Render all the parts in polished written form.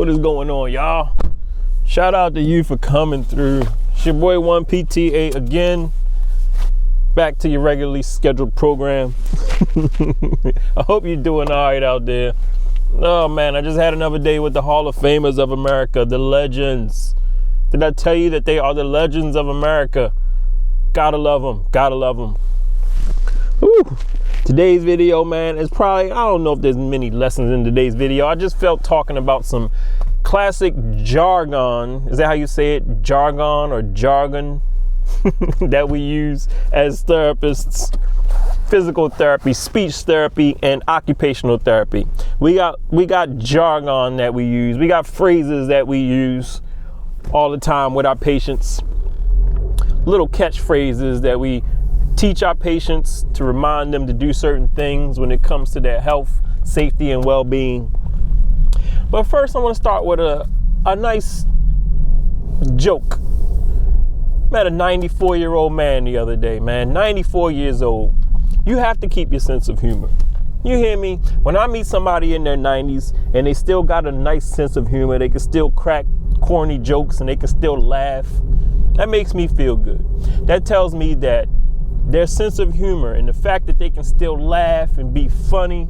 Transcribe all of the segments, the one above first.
What is going on, y'all? Shout out to you for coming through. It's your boy 1PTA again. Back to your regularly scheduled program. I hope you're doing all right out there. Oh man, I just had another day with the Hall of Famers of America, the legends. Did I tell you that they are the legends of America? Gotta love them. Gotta love them. Whew. Today's video, man, is probably, I don't know if there's many lessons in today's video. I just felt talking about some classic jargon. Is that how you say it? Jargon or jargon that we use as therapists. Physical therapy, speech therapy, and occupational therapy. We got jargon that we use. We got phrases that we use all the time with our patients. Little catchphrases that we teach our patients to remind them to do certain things when it comes to their health, safety, and well-being. But first, I want to start with a nice joke. Met a 94-year-old man the other day, man. 94 years old. You have to keep your sense of humor. You hear me? When I meet somebody in their 90s and they still got a nice sense of humor, they can still crack corny jokes and they can still laugh, that makes me feel good. That tells me that their sense of humor and the fact that they can still laugh and be funny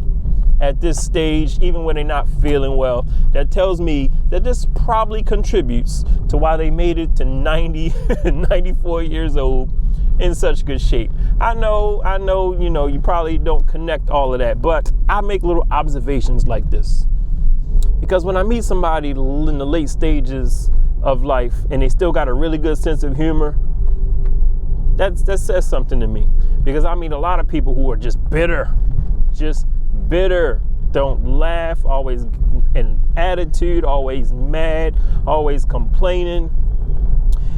at this stage, even when they're not feeling well, that tells me that this probably contributes to why they made it to 94 years old in such good shape. I know, you probably don't connect all of that, but I make little observations like this. Because when I meet somebody in the late stages of life and they still got a really good sense of humor, that says something to me. Because I meet a lot of people who are just bitter, don't laugh, always in attitude, always mad, always complaining.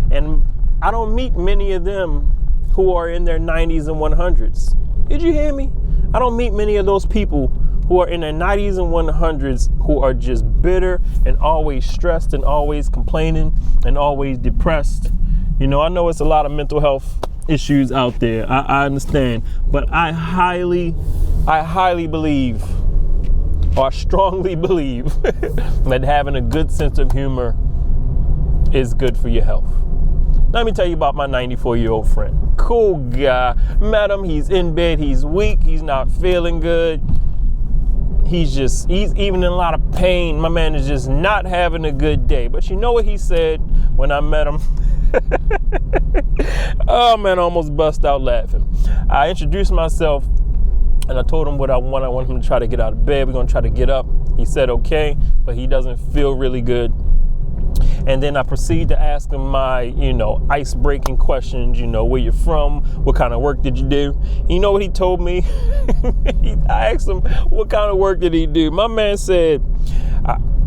And I don't meet many of them who are in their 90s and 100s. Did you hear me? I don't meet many of those people who are in their 90s and 100s who are just bitter and always stressed and always complaining and always depressed. You know, I know it's a lot of mental health issues out there. I understand, but I highly believe, or I strongly believe, that having a good sense of humor is good for your health. Let me tell you about my 94-year-old friend. Cool guy. Met him. He's in bed. He's weak. He's not feeling good. He's even in a lot of pain. My man is just not having a good day. But you know what he said when I met him? Oh man, I almost bust out laughing. I introduced myself and I told him what I want. I want him to try to get out of bed. We're going to try to get up. He said okay, but he doesn't feel really good. And then I proceed to ask him my, ice-breaking questions. Where you're from? What kind of work did you do? You know what he told me? I asked him, what kind of work did he do? My man said,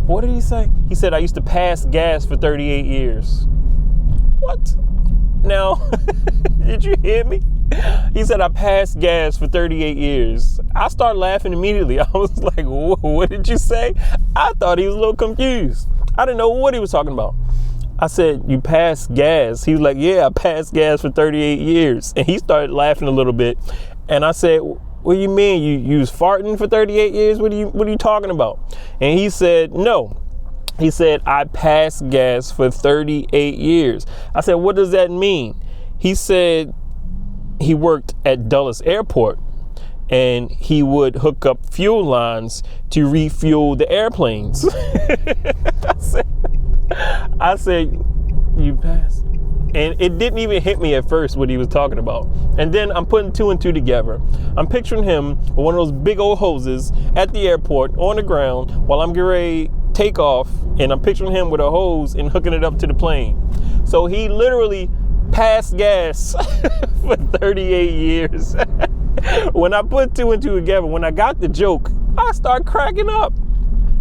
what did he say? He said, I used to pass gas for 38 years. What? Now, did you hear me? He said, I passed gas for 38 years. I started laughing immediately. I was like, what did you say? I thought he was a little confused. I didn't know what he was talking about. I said, you passed gas? He was like, yeah, I passed gas for 38 years. And he started laughing a little bit. And I said, what do you mean? You was farting for 38 years? What are you talking about? And he said, no. He said, I passed gas for 38 years. I said, what does that mean? He said he worked at Dulles Airport and he would hook up fuel lines to refuel the airplanes. I said, you passed? And it didn't even hit me at first what he was talking about. And then I'm putting two and two together. I'm picturing him with one of those big old hoses at the airport on the ground while I'm getting ready to take off. And I'm picturing him with a hose and hooking it up to the plane. So he literally passed gas for 38 years. When I put two and two together, when I got the joke, I start cracking up.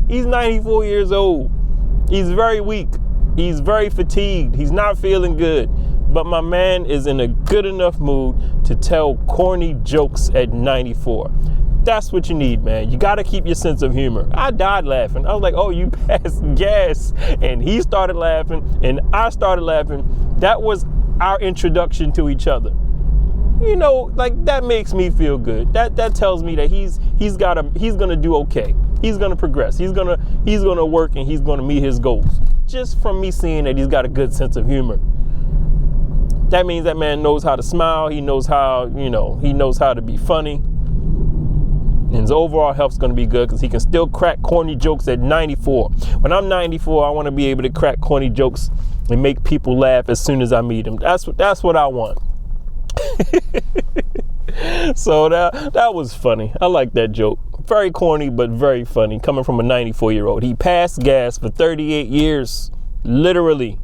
He's 94 years old. He's very weak. He's very fatigued. He's not feeling good. But my man is in a good enough mood to tell corny jokes at 94. That's what you need, man. You got to keep your sense of humor. I died laughing. I was like, oh, you passed gas. And he started laughing and I started laughing. That was our introduction to each other. Like that makes me feel good. That tells me that he's gonna do okay. He's going to progress. He's going to work, and he's going to meet his goals. Just from me seeing that he's got a good sense of humor. That means that man knows how to smile. He knows how, he knows how to be funny. And his overall health's going to be good because he can still crack corny jokes at 94. When I'm 94, I want to be able to crack corny jokes and make people laugh as soon as I meet them. That's what I want. So that was funny. I like that joke. Very corny, but very funny, coming from a 94-year-old. He passed gas for 38 years, literally.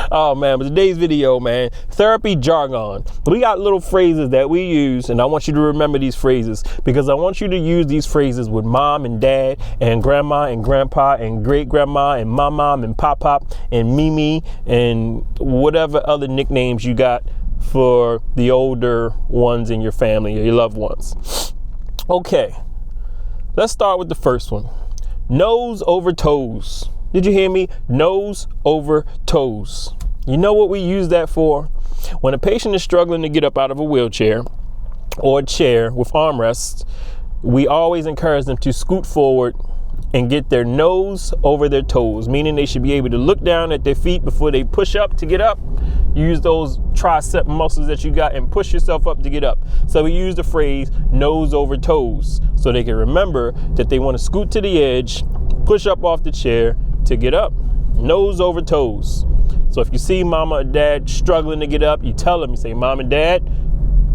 Oh man, but today's video, man, therapy jargon. We got little phrases that we use, and I want you to remember these phrases because I want you to use these phrases with mom and dad and grandma and grandpa and great grandma and mom and pop and Mimi and whatever other nicknames you got for the older ones in your family or your loved ones. Okay, let's start with the first one. Nose over toes. Did you hear me? Nose over toes. You know what we use that for? When a patient is struggling to get up out of a wheelchair or a chair with armrests, we always encourage them to scoot forward and get their nose over their toes, meaning they should be able to look down at their feet before they push up to get up. Use those tricep muscles that you got and push yourself up to get up. So we use the phrase nose over toes so they can remember that they want to scoot to the edge, push up off the chair to get up. Nose over toes. So if you see mama or dad struggling to get up, you tell them, you say, Mom and Dad,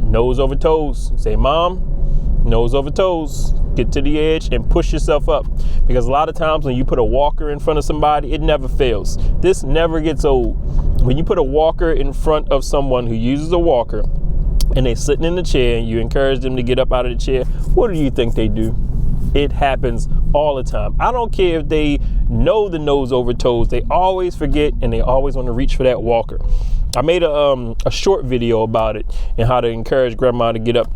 nose over toes. Say, Mom, nose over toes. Get to the edge and push yourself up. Because a lot of times when you put a walker in front of somebody, it never fails. This never gets old. When you put a walker in front of someone who uses a walker and they're sitting in the chair and you encourage them to get up out of the chair, what do you think they do? It happens all the time. I don't care if they know the nose over toes. They always forget and they always want to reach for that walker. I made a short video about it and how to encourage grandma to get up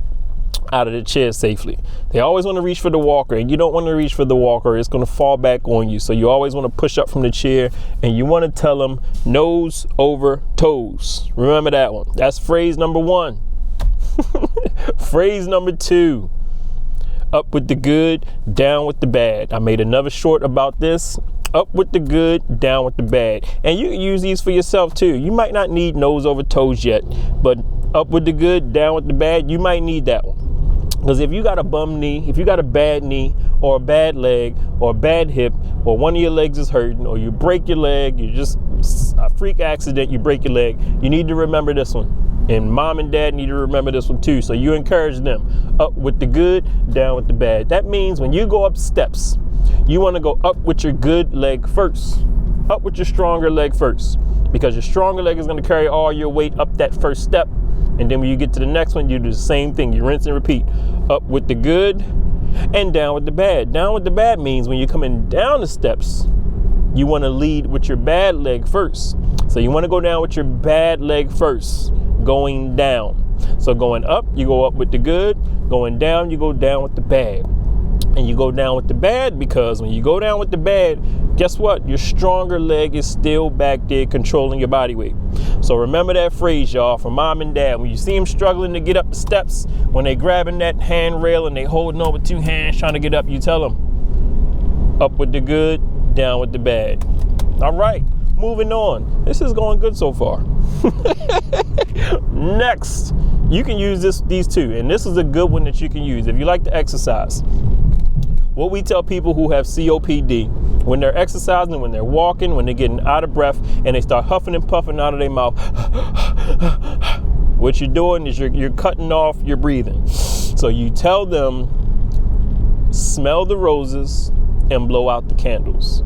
out of the chair safely. They always want to reach for the walker, and you don't want to reach for the walker. It's going to fall back on you. So you always want to push up from the chair and you want to tell them nose over toes. Remember that one. That's phrase number 1. Phrase number 2. Up with the good, down with the bad. I made another short about this. Up with the good, down with the bad. And you can use these for yourself too. You might not need nose over toes yet, but up with the good, down with the bad, you might need that one. Because if you got a bum knee, if you got a bad knee or a bad leg or a bad hip, or one of your legs is hurting, or you break your leg, you just a freak accident, you break your leg, you need to remember this one. And mom and dad need to remember this one too. So you encourage them up with the good, down with the bad. That means when you go up steps, you want to go up with your good leg first. Up with your stronger leg first. Because your stronger leg is going to carry all your weight up that first step. And then when you get to the next one, you do the same thing. You rinse and repeat. Up with the good and down with the bad. Down with the bad means when you're coming down the steps, you want to lead with your bad leg first. So you want to go down with your bad leg first, going down. So going up, you go up with the good. Going down, you go down with the bad. And you go down with the bad because when you go down with the bad, guess what? Your stronger leg is still back there controlling your body weight. So remember that phrase, y'all, from mom and dad. When you see them struggling to get up the steps, when they grabbing that handrail and they holding on with 2 hands trying to get up, you tell them, up with the good, down with the bad. All right, moving on. This is going good so far. Next, you can use these two, and this is a good one that you can use if you like to exercise. What we tell people who have COPD, when they're exercising, when they're walking, when they're getting out of breath, and they start huffing and puffing out of their mouth, what you're doing is you're cutting off your breathing. So you tell them, smell the roses and blow out the candles.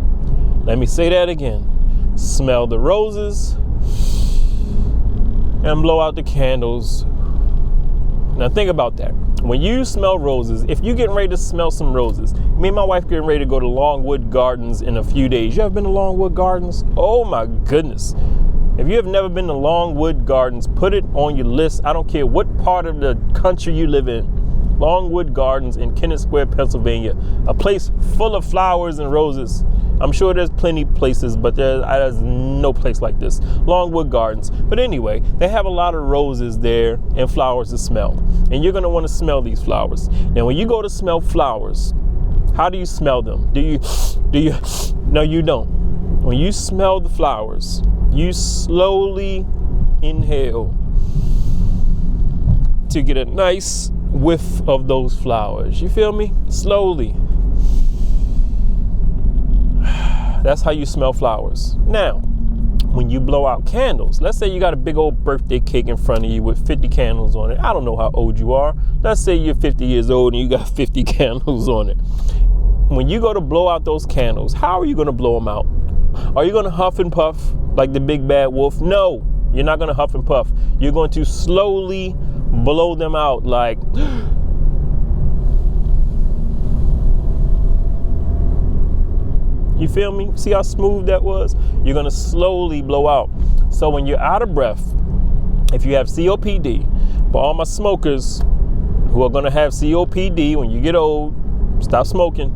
Let me say that again. Smell the roses and blow out the candles. Now think about that. When you smell roses, if you're getting ready to smell some roses, me and my wife getting ready to go to Longwood Gardens in a few days. You ever been to Longwood Gardens? Oh my goodness. If you have never been to Longwood Gardens, put it on your list. I don't care what part of the country you live in. Longwood Gardens in Kennett Square, Pennsylvania. A place full of flowers and roses. I'm sure there's plenty places, but there's no place like this. Longwood Gardens. But anyway, they have a lot of roses there and flowers to smell. And you're going to want to smell these flowers. Now, when you go to smell flowers, how do you smell them? Do you? No, you don't. When you smell the flowers, you slowly inhale to get a nice whiff of those flowers. You feel me? Slowly. That's how you smell flowers. Now, when you blow out candles, let's say you got a big old birthday cake in front of you with 50 candles on it. I don't know how old you are. Let's say you're 50 years old and you got 50 candles on it. When you go to blow out those candles, how are you going to blow them out? Are you going to huff and puff like the big bad wolf? No, you're not going to huff and puff. You're going to slowly blow them out like... You feel me? See how smooth that was? You're going to slowly blow out. So when you're out of breath, if you have COPD, for all my smokers who are going to have COPD when you get old, stop smoking.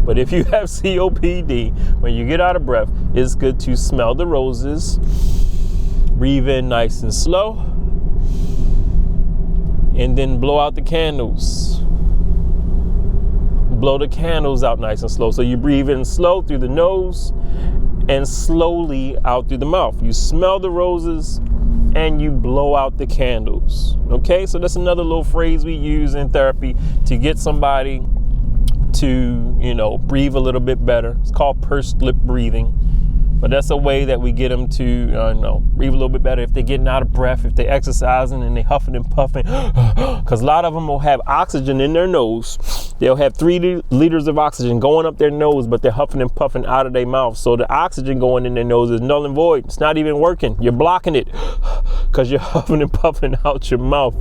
But if you have COPD, when you get out of breath, it's good to smell the roses, breathe in nice and slow, and then blow out the candles. Blow the candles out nice and slow. So you breathe in slow through the nose and slowly out through the mouth. You smell the roses and you blow out the candles. Okay, so that's another little phrase we use in therapy to get somebody to, breathe a little bit better. It's called pursed lip breathing. But that's a way that we get them to, breathe a little bit better if they're getting out of breath, if they're exercising and they're huffing and puffing. Because a lot of them will have oxygen in their nose. They'll have 3 liters of oxygen going up their nose, but they're huffing and puffing out of their mouth. So the oxygen going in their nose is null and void. It's not even working. You're blocking it because you're huffing and puffing out your mouth.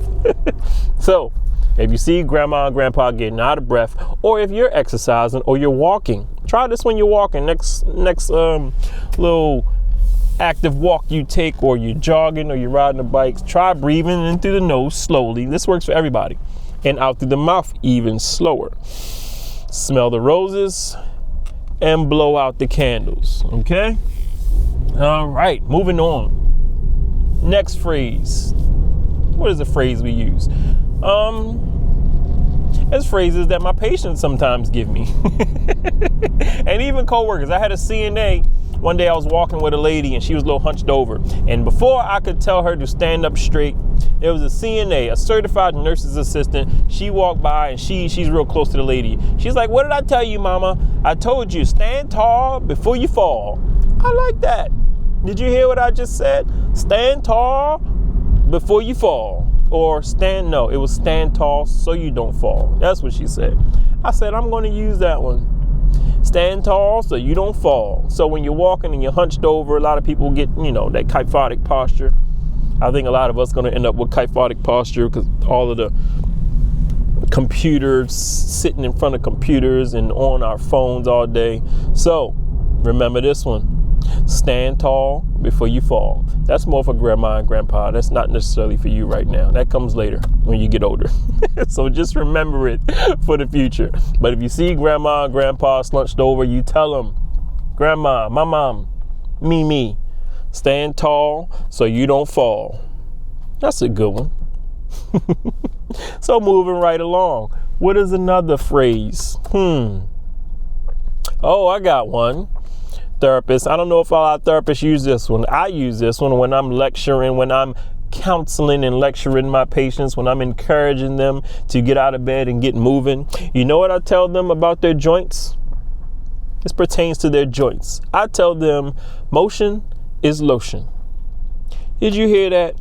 So if you see grandma and grandpa getting out of breath, or if you're exercising or you're walking, try this when you're walking. Next little active walk you take, or you're jogging or you're riding a bike, try breathing in through the nose slowly. This works for everybody. And out through the mouth even slower. Smell the roses and blow out the candles. Okay? All right, moving on. Next phrase. What is the phrase we use? It's phrases that my patients sometimes give me. And even coworkers. I had a CNA. One day I was walking with a lady and she was a little hunched over. And before I could tell her to stand up straight, there was a CNA, a certified nurse's assistant. She walked by and she's real close to the lady. She's like, "What did I tell you, mama? I told you, stand tall before you fall." I like that. Did you hear what I just said? Stand tall before you fall. Or stand tall so you don't fall. That's what she said. I said, I'm going to use that one. Stand tall so you don't fall. So when you're walking and you're hunched over, a lot of people get, that kyphotic posture. I think a lot of us going to end up with kyphotic posture because all of the computers, sitting in front of computers and on our phones all day. So remember this one. Stand tall before you fall. That's more for grandma and grandpa. That's not necessarily for you right now. That comes later when you get older. So just remember it for the future. But if you see grandma and grandpa slunched over, you tell them, "Grandma, my mom, me, stand tall so you don't fall." That's a good one. So moving right along. What is another phrase? Oh, I got one. Therapists. I don't know if all our therapists use this one. I use this one when I'm lecturing, when I'm counseling and lecturing my patients, when I'm encouraging them to get out of bed and get moving. You know what I tell them about their joints? This pertains to their joints. I tell them motion is lotion. Did you hear that?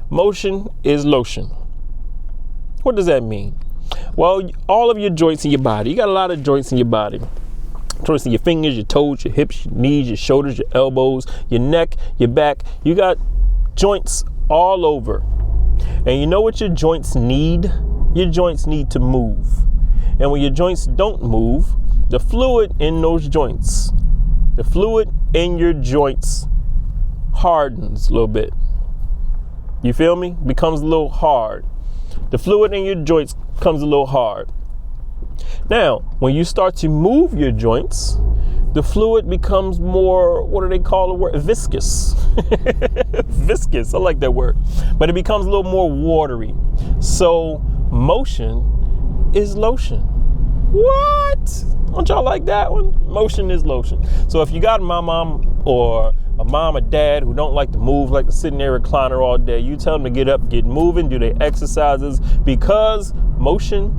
Motion is lotion. What does that mean? Well, all of your joints in your body, you got a lot of joints in your body. Joints in your fingers, your toes, your hips, your knees, your shoulders, your elbows, your neck, your back. You got joints all over. And you know what your joints need? Your joints need to move. And when your joints don't move, the fluid in those joints, the fluid in your joints hardens a little bit. You feel me? Becomes a little hard. The fluid in your joints comes a little hard. Now, when you start to move your joints, the fluid becomes more, what do they call the word? Viscous. Viscous, I like that word. But it becomes a little more watery. So motion is lotion. What? Don't y'all like that one? Motion is lotion. So if you got my mom or a mom or dad who don't like to move, like to sit in their recliner all day, you tell them to get up, get moving, do their exercises, because motion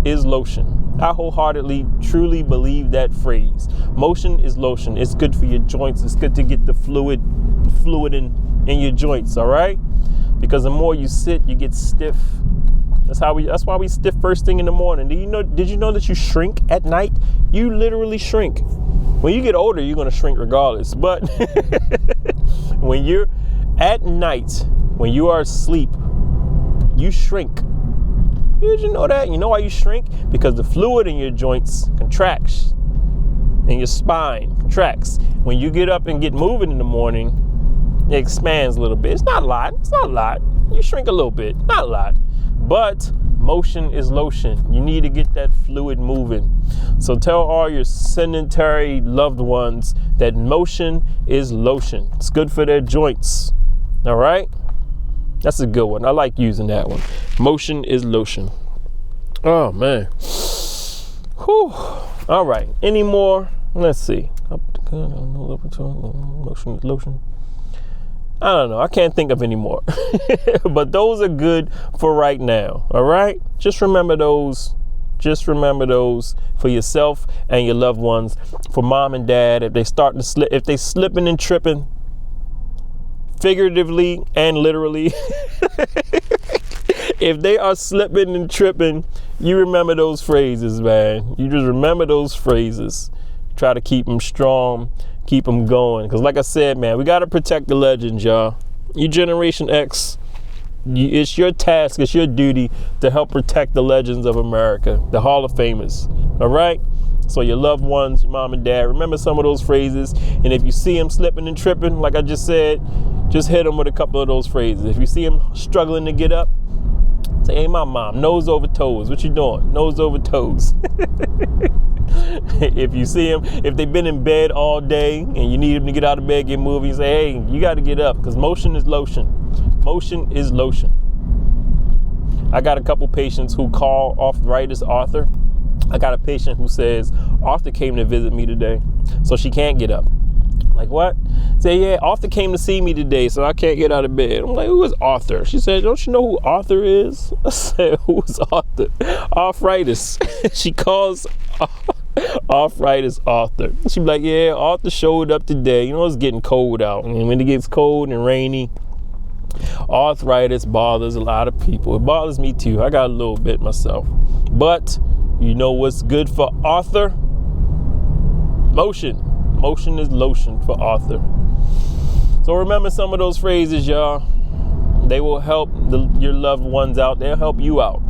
is lotion. I wholeheartedly, truly believe that phrase. Motion is lotion. It's good for your joints. It's good to get the fluid in your joints, all right? Because the more you sit, you get stiff. That's why we stiff first thing in the morning. Did you know that you shrink at night? You literally shrink. When you get older, you're going to shrink regardless. But when you're at night, when you are asleep, you shrink. Did you know that? You know why you shrink? Because the fluid in your joints contracts and your spine contracts. When you get up and get moving in the morning, it expands a little bit. It's not a lot. You shrink a little bit, not a lot. But motion is lotion. You need to get that fluid moving. So tell all your sedentary loved ones that motion is lotion. It's good for their joints. All right? That's a good one. I like using that one. Motion is lotion. Oh, man. Whew. All right. Any more? Let's see. Motion is lotion. I don't know. I can't think of any more. But those are good for right now. All right? Just remember those. Just remember those for yourself and your loved ones. For mom and dad, if they start to slip, if they slipping and tripping, figuratively and literally, if they are slipping and tripping, you remember those phrases, man. You just remember those phrases. Try to keep them strong. Keep them going. Because like I said, man, we got to protect the legends, y'all. You Generation X, it's your task, it's your duty to help protect the legends of America, the Hall of Famers. All right? So your loved ones, your mom and dad, remember some of those phrases. And if you see them slipping and tripping, like I just said, just hit them with a couple of those phrases. If you see them struggling to get up, say, hey, my mom, nose over toes. What you doing? Nose over toes. If you see them, if they've been in bed all day and you need them to get out of bed, get moving, you say, hey, you got to get up, because motion is lotion. Motion is lotion. I got a couple patients who call arthritis Arthur. I got a patient who says, Arthur came to visit me today, so she can't get up. Like, what? Say, yeah, Arthur came to see me today, so I can't get out of bed. I'm like, who is Arthur? She said, don't you know who Arthur is? I said, who is Arthur? Arthritis. She calls arthritis Arthur. She be like, yeah, Arthur showed up today. You know, it's getting cold out. And when it gets cold and rainy, arthritis bothers a lot of people. It bothers me too. I got a little bit myself. But you know what's good for Arthur? Motion. Motion is lotion for Arthur. So remember some of those phrases, y'all. They will help your loved ones out. They'll help you out.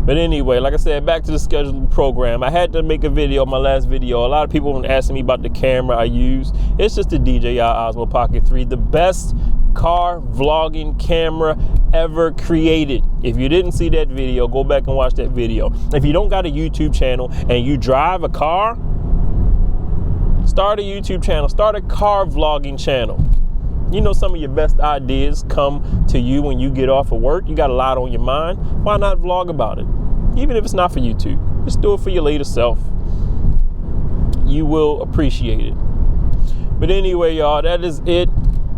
But anyway, like I said, back to the scheduled program. I had to make a video, my last video. A lot of people have been asking me about the camera I use. It's just the DJI Osmo Pocket 3, the best car vlogging camera ever created. If you didn't see that video, go back and watch that video. If you don't got a YouTube channel and you drive a car, start a YouTube channel, start a car vlogging channel. You know, some of your best ideas come to you when you get off of work. You got a lot on your mind. Why not vlog about it? Even if it's not for YouTube, just do it for your later self. You will appreciate it. But anyway, y'all, that is it.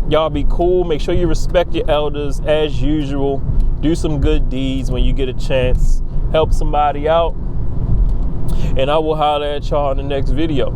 Y'all be cool. Make sure you respect your elders as usual. Do some good deeds when you get a chance. Help somebody out. And I will holler at y'all in the next video.